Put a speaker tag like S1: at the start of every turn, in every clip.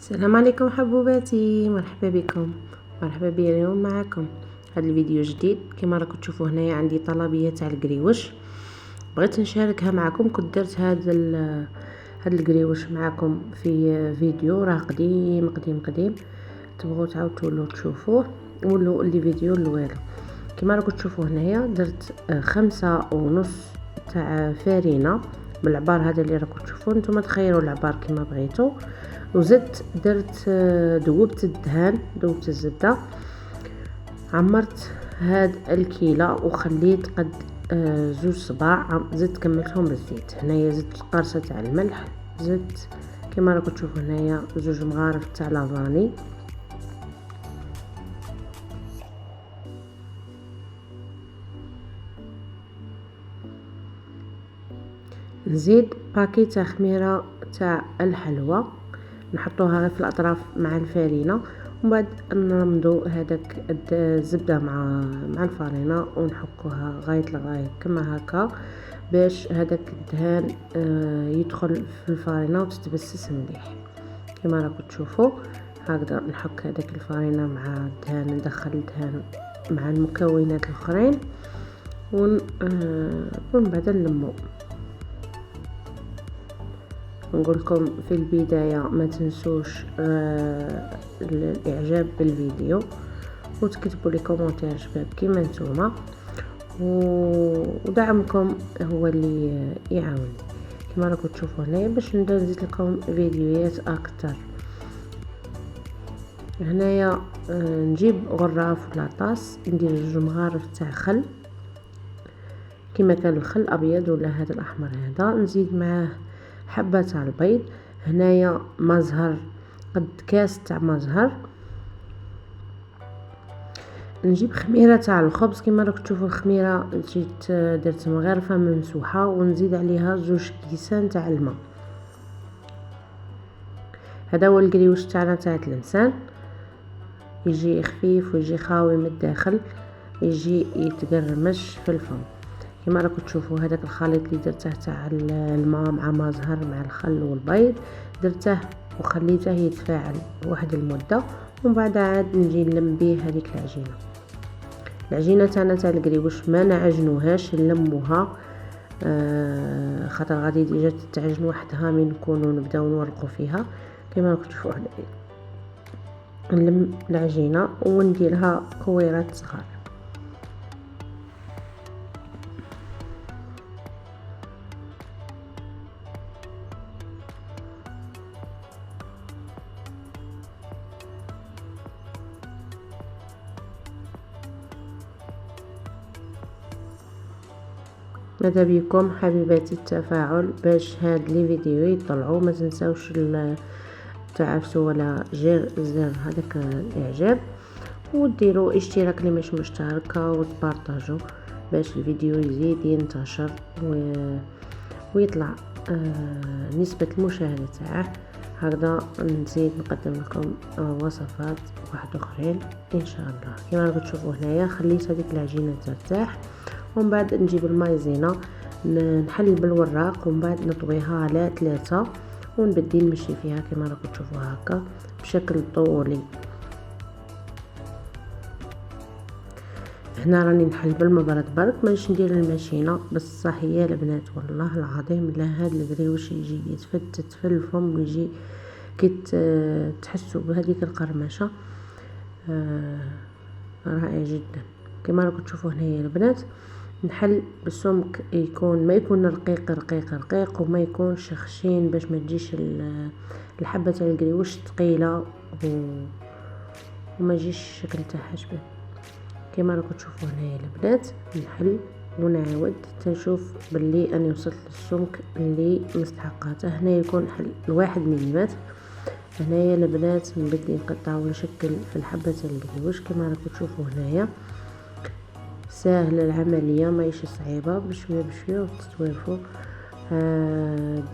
S1: السلام عليكم حبوباتي، مرحبا بكم. مرحبا بي اليوم معكم هذا الفيديو جديد. كما راكم تشوفوا هنايا عندي طلبيه تاع القريوش، بغيت نشاركها معكم. كنت درت هذا القريوش معكم في فيديو راه قديم قديم قديم، تبغوا تعاودوا تشوفوه ولو اللي فيديو والو. كما راكم تشوفوا هنايا درت 5.5 تاع فرينه بالعبار هذا اللي راكم تشوفوه. نتوما تخيروا العبار كما بغيتوا. وزدت درت ذوبت الدهان، ذوبت الزبده، عمرت هاد الكيله وخليت قد 2 صباع. زدت كملتهم بالزيت. هنايا زدت قرصه تاع الملح، زدت كما راكم تشوفوا هنايا 2 مغارف تاع لافاني، نزيد باكي تاع خميره تاع الحلوى نحطوها في الاطراف مع الفرينه، ومن بعد نرمدو هذاك الزبده مع الفرينه ونحكوها غايه لغايه كما هكا باش هذاك الدهان يدخل في الفرينه وتتبسس مليح. كما راكم تشوفوا هكذا نحك هذاك الفرينه مع الدهان، ندخل الدهان مع المكونات الاخرين ومن بعد نلمو. نقول لكم في البداية ما تنسوش الاعجاب بالفيديو وتكتبوا لي كومنتير شباب كيما نتوما، ودعمكم هو اللي يعاون. كما راكم تشوفوا هنايا باش نبدا نزيد لكم فيديوهات اكثر. هنايا نجيب غراف ولا طاس، ندير 2 مغارف تاع خل كما كان الخل ابيض ولا هذا الاحمر هذا، نزيد معاه حبه تاع البيض. هنايا مزهر قد كاس تاع مزهر. نجيب خميره تاع الخبز كما راكم تشوفوا الخميره جيت درت مغرفه ممسوحه ونزيد عليها 2 كيسان تاع الماء. هذا هو القريوش تاعنا تاع الانسان، يجي خفيف ويجي خاوي من الداخل، يجي يتقرمش في الفم. كما راكم تشوفوا هذاك الخليط اللي درته تاع الماء مع مزهر مع الخل والبيض درته وخليته يتفاعل واحد المده، ومن بعد عاد نجي نلم به هذيك العجينه تاعنا تاع القريوش. ما نعجنوهاش، نلموها خاطر غادي ديجا تتعجن وحدها من نكونوا نبداو نورقوا فيها. كما راكم تشوفوا هنايا نلم العجينه ونديرها كويرات صغار. ماذا بكم حبيباتي التفاعل باش هاد لي فيديو يطلعوا. ما تنساوش تعرفوا ولا زر هذاك الاعجاب، وديروا اشتراك اللي مش مشتركه وتبارطاجوا باش الفيديو يزيد ينتشر ويطلع نسبه المشاهده تاعه. هكذا نزيد نقدم لكم وصفات واحد اخرين ان شاء الله. كما راكم تشوفوا هنايا خليت هذيك العجينه ترتاح، ومن بعد نجيب المايزينا نحل بالوراق ومن بعد نطويها على 3 ونبدي نمشي فيها كما راكم تشوفوا هكا بشكل طولي. هنا راني نحل بالمبرد برك، مانيش ندير الماشينه بصح يا البنات والله العظيم لا هاد القريوش يجي يتفتت في الفم ويجي كي تحسوا بهذيك القرمشه رائع جدا. كما راكم تشوفوا هنايا البنات نحل بالسمك يكون ما يكون رقيق رقيق رقيق وما يكونش خشين باش ما تجيش الحبه تاع القريوش ثقيله وما يجيش الشكل تاعها شباب. كما راكم تشوفوا هنايا البنات نحل ونعاود تنشوف باللي اني وصلت للسمك اللي مستحقاته. هنا يكون حل 1 ملم. هنايا البنات نبدي نقطع ونشكل في الحبه تاع القريوش. كما راكم تشوفوا هنايا سهل العمليه ماهيش صعيبه، بشويه بشويه وتتوالفوا.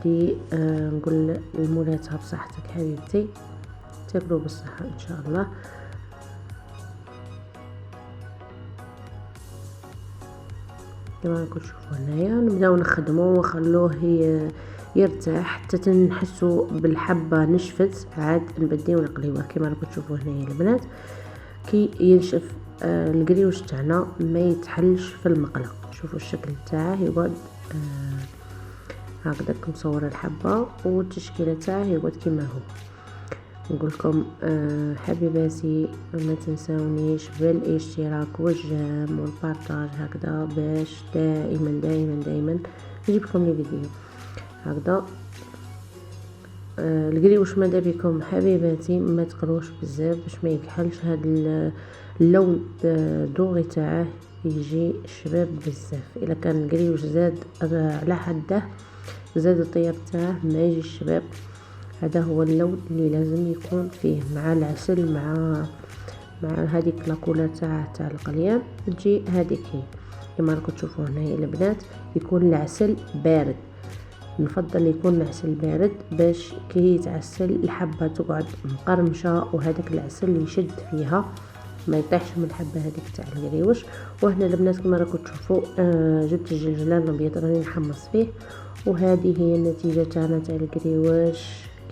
S1: دي نقول لمولاتها بصحتك حبيبتي، تاكلوا بالصحه ان شاء الله. كما راكم تشوفوا هنايا نبداو نخدموا ونخلوه يرتاح حتى تنحسوا بالحبه نشفت، عاد نبديو نقليوه كما راكم تشوفوا هنايا البنات. كي ينشف القريوش تاعنا ما يتحلش في المقله. شوفوا الشكل تاعه يقعد هكذا مصوره الحبه، والتشكيله تاعه يقعد كما هو. نقول لكم حبيباتي ما تنساونيش بالاشتراك والجام والبارطاج هكذا، باش دائما دائما دائما نجيب لكم لي فيديو هكذا. القريوش ماذا بكم حبيباتي ما تقروش بزاف باش ما يكحلش. هذا اللون دوغي تاعه يجي شباب بزاف. الا كان القريوش زاد على حده زاد الطياب تاعه ما يجي الشباب. هذا هو اللون اللي لازم يكون فيه مع العسل، مع هذيك لاكولا تاع القليان تجي هذيك هي كما راكم تشوفوا هنا البنات. يكون العسل بارد، نفضل يكون العسل بارد باش كي يتعسل الحبه تقعد مقرمشه وهذاك العسل يشد فيها ما يطيحش من الحبه هذيك تاع القريوش. وهنا البنات كما راكم تشوفوا جبت الجلجلان الابيض راني نحمص فيه، وهذه هي النتيجه تاعنا تاع القريوش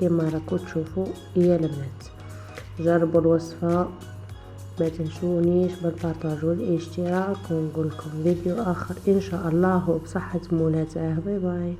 S1: كما راكم تشوفوا يا البنات. جربوا الوصفه، ما تنسونيش بالبارطاج والاشتراك، ونقول لكم فيديو اخر ان شاء الله وبصحه مولاتاه. باي باي.